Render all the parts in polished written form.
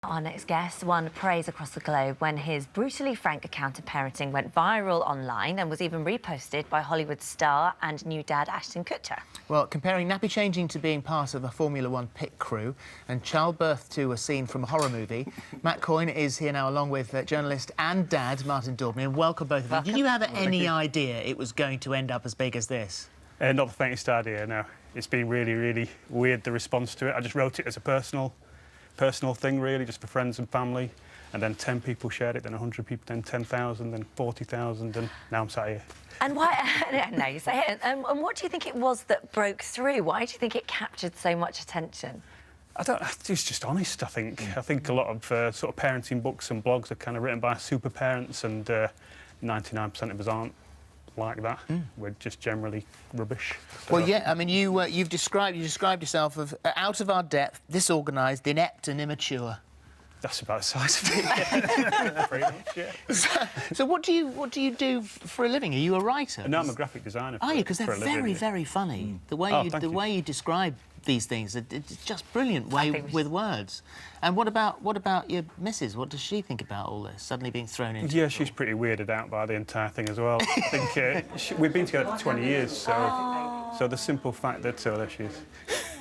Our next guest won praise across the globe when his brutally frank account of parenting went viral online and was even reposted by Hollywood star and new dad Ashton Kutcher. Well, comparing nappy changing to being part of a Formula One pit crew and childbirth to a scene from a horror movie, Matt Coyne is here now along with journalist and dad Martin Daubney. And welcome both of you. Welcome. Did you have any idea it was going to end up as big as this? Not the faintest idea, no. It's been really, really weird, the response to it. I just wrote it as a personal thing, really, just for friends and family. And then 10 people shared it, then 100 people, then 10,000, then 40,000, and now I'm sat here. And why... no, you say it. And what do you think it was that broke through? Why do you think it captured so much attention? It's just honest, I think. I think a lot of sort of parenting books and blogs are kind of written by super parents, and 99% of us aren't like that. We're just generally rubbish. So. Well, yeah, I mean, you described yourself as out of our depth, disorganised, inept and immature. That's about the size of it. Pretty much, yeah. So what do you do for a living? Are you a writer? No, I'm a graphic designer. Are you? Because they're very, very funny. The way you describe these things, it's just brilliant way with words. And what about your missus? What does she think about all this suddenly being thrown into? Yeah, she's pretty weirded out by the entire thing as well. I think we've been together for 20 years, so the simple fact that there she is.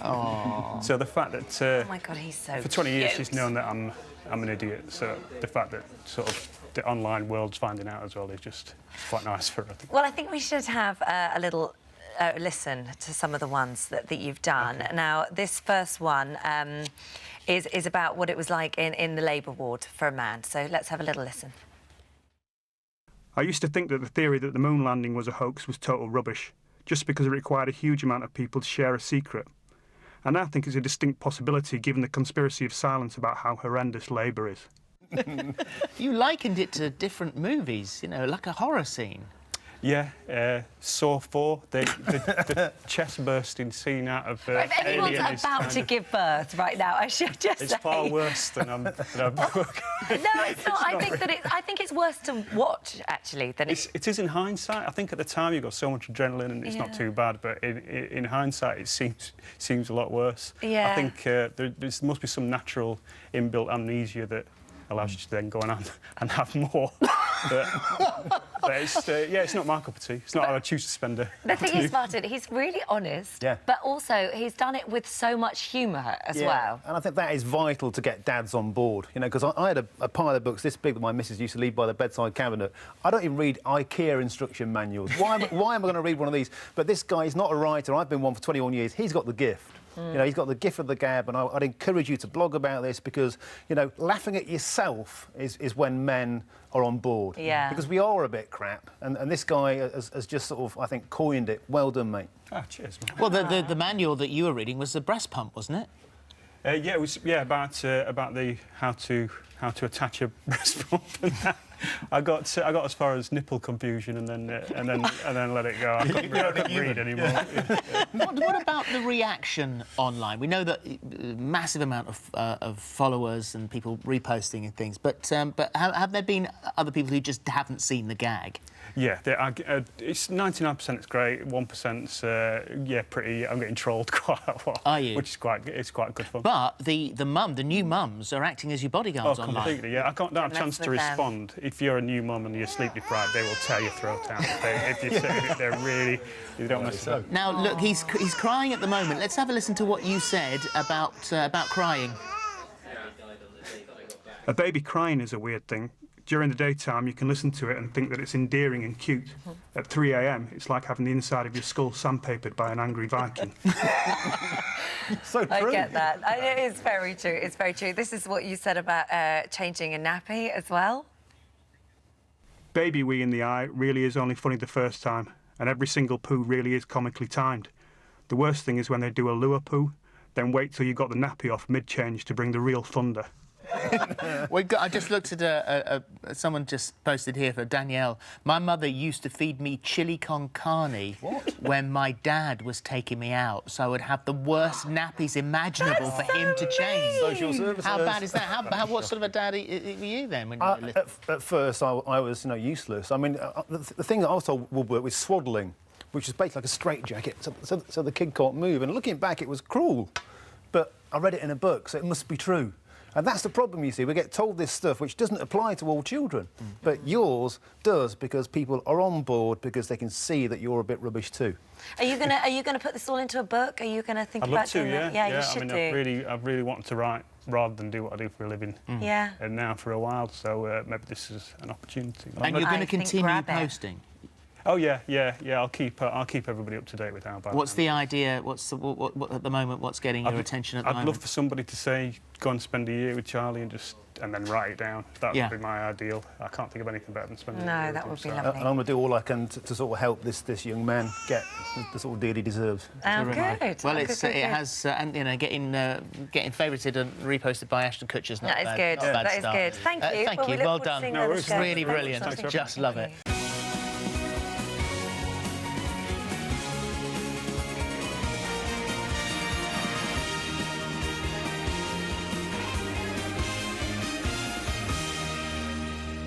Oh. So the fact that Oh my God, he's so for 20 years cute. she's known that I'm an idiot. So the fact that sort of the online world's finding out as well is just quite nice for her, I think. Well, I think we should have a little listen to some of the ones that you've done. Okay. Now, this first one is about what it was like in the labour ward for a man. So let's have a little listen. I used to think that the theory that the moon landing was a hoax was total rubbish, just because it required a huge amount of people to share a secret. I now think it's a distinct possibility given the conspiracy of silence about how horrendous labour is. You likened it to different movies, you know, like a horror scene. Yeah, Saw 4, the chest-bursting scene out of If anyone's Alien about to give birth right now, I should just It's say... far worse than I'm... No, it's not. I think it's worse to watch, actually, than it is in hindsight. I think at the time you've got so much adrenaline and it's not too bad, but in hindsight it seems a lot worse. Yeah. I think there must be some natural inbuilt amnesia that allows you to then go on and have more. but it's not my cup of tea. It's not how I choose to spend it. The thing is, Martin, he's really honest, but also he's done it with so much humour as well. And I think that is vital to get dads on board, you know, because I had a pile of books this big that my missus used to leave by the bedside cabinet. I don't even read IKEA instruction manuals. Why am I going to read one of these? But this guy is not a writer. I've been one for 21 years. He's got the gift. You know, he's got the gift of the gab, and I'd encourage you to blog about this because, you know, laughing at yourself is when men are on board. Yeah. Because we are a bit crap, and this guy has just sort of, I think, coined it. Well done, mate. Ah, cheers, man. Well, the manual that you were reading was the breast pump, wasn't it? Yeah, it was about the how to attach a breast pump. I got as far as nipple confusion and then let it go. I couldn't read anymore. What about the reaction online? We know that massive amount of followers and people reposting and things, but have there been other people who just haven't seen the gag? Yeah, it's 99%. It's great. 1%'s pretty. I'm getting trolled quite a lot. Are you? Which is quite good fun. But the new mums are acting as your bodyguards online. Oh, completely. Yeah, I don't have a chance to respond. If you're a new mum and you're sleep deprived, they will tear your throat out. If you say it, they're really, you don't mess it up. Now look, he's crying at the moment. Let's have a listen to what you said about crying. A baby crying is a weird thing. During the daytime, you can listen to it and think that it's endearing and cute. At 3 a.m, it's like having the inside of your skull sandpapered by an angry Viking. So true. I get that. It is very true. It's very true. This is what you said about changing a nappy as well. Baby wee in the eye really is only funny the first time, and every single poo really is comically timed. The worst thing is when they do a lure poo, then wait till you got the nappy off mid-change to bring the real thunder. I just looked at someone just posted here for Danielle. My mother used to feed me chili con carne when my dad was taking me out, so I would have the worst nappies imaginable for him to change. Social services. How bad is that? What sort of a dad were you then? When you were little? At first, I was, you know, useless. I mean, the thing that I was told would work was swaddling, which is basically like a straitjacket, so the kid can't move. And looking back, it was cruel. But I read it in a book, so it must be true. And that's the problem, you see. We get told this stuff which doesn't apply to all children, but yours does, because people are on board because they can see that you're a bit rubbish too. Are you gonna put this all into a book? Are you gonna think I'd about love to, doing that? Yeah, you should I mean, do. I've really wanted to write rather than do what I do for a living. Yeah. And now for a while, so maybe this is an opportunity. And you're going to I think continue grab it. posting? Oh yeah. I'll keep everybody up to date with how bad. What's the idea? What's the, what at the moment? What's getting your attention at the moment? I'd love for somebody to say, go and spend a year with Charlie and then write it down. That would be my ideal. I can't think of anything better than spending a year with that him, would be so. lovely. And I'm going to do all I can to sort of help this young man get the sort of deal he deserves. Oh, good. Well, Oh, it good. has, and you know, getting favourited and reposted by Ashton Kutcher's not That is bad. good. Not a bad That is start. good. Thank you. Thank Well, you. we look Well forward to done. seeing No where worries. this goes. Really Thanks. brilliant. Thank you. Just love it.